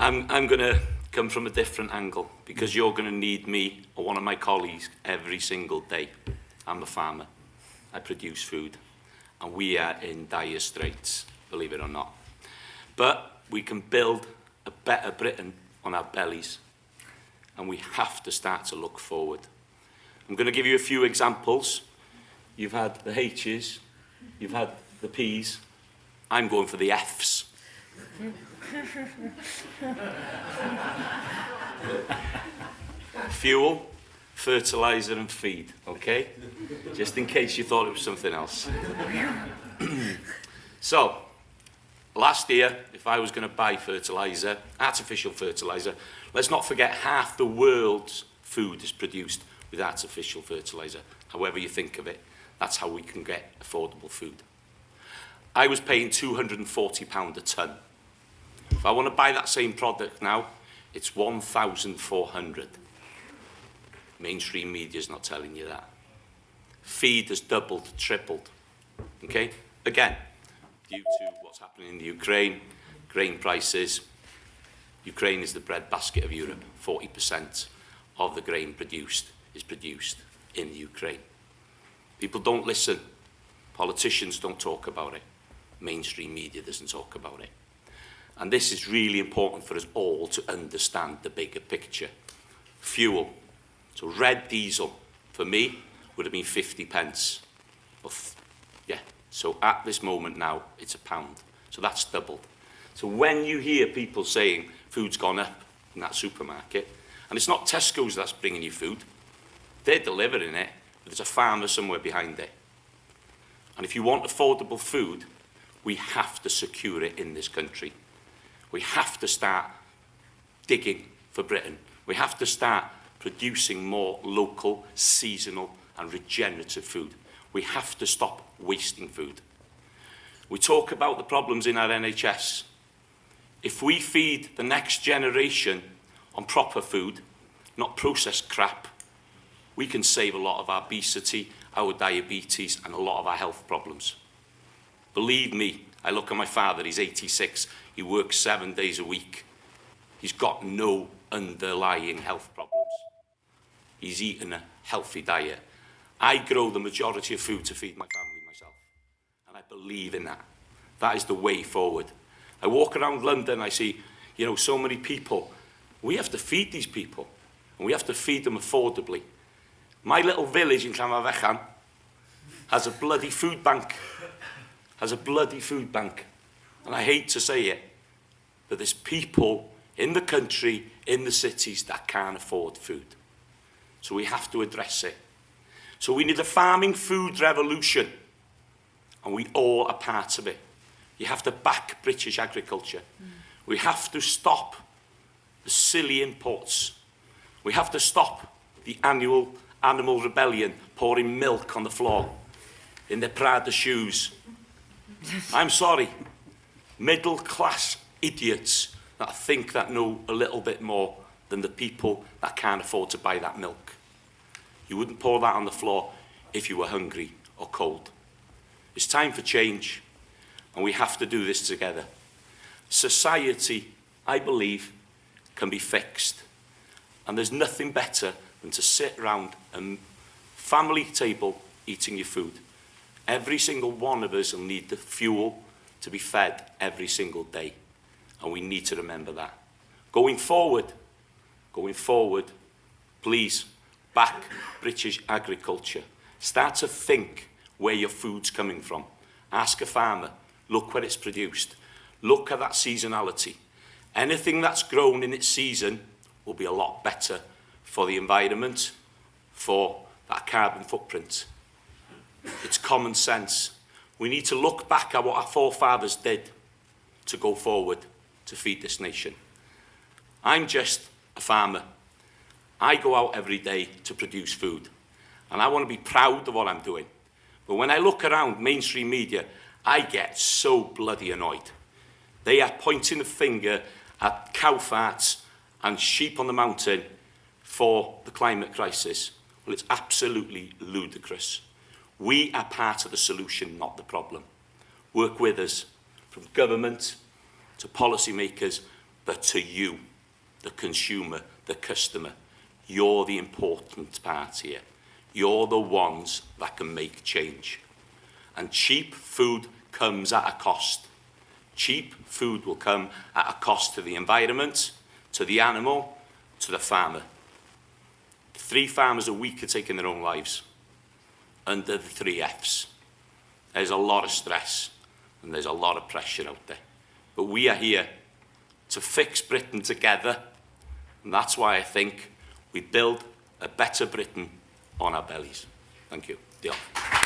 I'm going to come from a different angle, because you're going to need me or one of my colleagues every single day. I'm a farmer. I produce food. And we are in dire straits, believe it or not. But we can build a better Britain on our bellies. And we have to start to look forward. I'm going to give you a few examples. You've had the H's, you've had the P's. I'm going for the F's. Fuel, fertilizer and feed, okay? Just in case you thought it was something else. So, last year, if I was going to buy fertilizer, artificial fertilizer, let's not forget half the world's food is produced with artificial fertilizer. However you think of it, that's how we can get affordable food. I was paying £240 a tonne. If I want to buy that same product now, it's 1,400. Mainstream media's not telling you that. Feed has doubled, tripled. Okay? Again, due to what's happening in the Ukraine, grain prices. Ukraine is the breadbasket of Europe. 40% of the grain produced is produced in the Ukraine. People don't listen. Politicians don't talk about it. Mainstream media doesn't talk about it. And this is really important for us all to understand the bigger picture. Fuel. So red diesel, for me, would have been 50 pence. Yeah, so at this moment now, it's £1. So that's doubled. So when you hear people saying food's gone up in that supermarket, and it's not Tesco's that's bringing you food, they're delivering it, but there's a farmer somewhere behind it. And if you want affordable food, we have to secure it in this country. We have to start digging for Britain. We have to start producing more local, seasonal and regenerative food. We have to stop wasting food. We talk about the problems in our NHS. If we feed the next generation on proper food, not processed crap, we can save a lot of our obesity, our diabetes and a lot of our health problems. Believe me, I look at my father, he's 86, he works 7 days a week. He's got no underlying health problems. He's eaten a healthy diet. I grow the majority of food to feed my family myself. And I believe in that. That is the way forward. I walk around London, I see, so many people. We have to feed these people. And we have to feed them affordably. My little village in Llanfairfechan has a bloody food bank. And I hate to say it, but there's people in the country, in the cities, that can't afford food. So we have to address it. So we need a farming food revolution. And we all are part of it. You have to back British agriculture. We have to stop the silly imports. We have to stop the annual animal rebellion, pouring milk on the floor in their Prada shoes. I'm sorry, middle-class idiots that think that know a little bit more than the people that can't afford to buy that milk. You wouldn't pour that on the floor if you were hungry or cold. It's time for change, and we have to do this together. Society, I believe, can be fixed, and there's nothing better than to sit around a family table eating your food. Every single one of us will need the fuel to be fed every single day, and we need to remember that. Going forward, please, back British agriculture. Start to think where your food's coming from. Ask a farmer, look where it's produced. Look at that seasonality. Anything that's grown in its season will be a lot better for the environment, for that carbon footprint. It's common sense. We need to look back at what our forefathers did to go forward to feed this nation. I'm just a farmer. I go out every day to produce food, and I want to be proud of what I'm doing. But when I look around mainstream media, I get so bloody annoyed. They are pointing the finger at cow farts and sheep on the mountain for the climate crisis. Well, it's absolutely ludicrous. We are part of the solution, not the problem. Work with us, from government to policymakers, but to you, the consumer, the customer. You're the important part here. You're the ones that can make change. And cheap food comes at a cost. Cheap food will come at a cost to the environment, to the animal, to the farmer. 3 farmers a week are taking their own lives under the 3 Fs. There's a lot of stress and there's a lot of pressure out there. But we are here to fix Britain together, and that's why I think we build a better Britain on our bellies. Thank you. Diolch.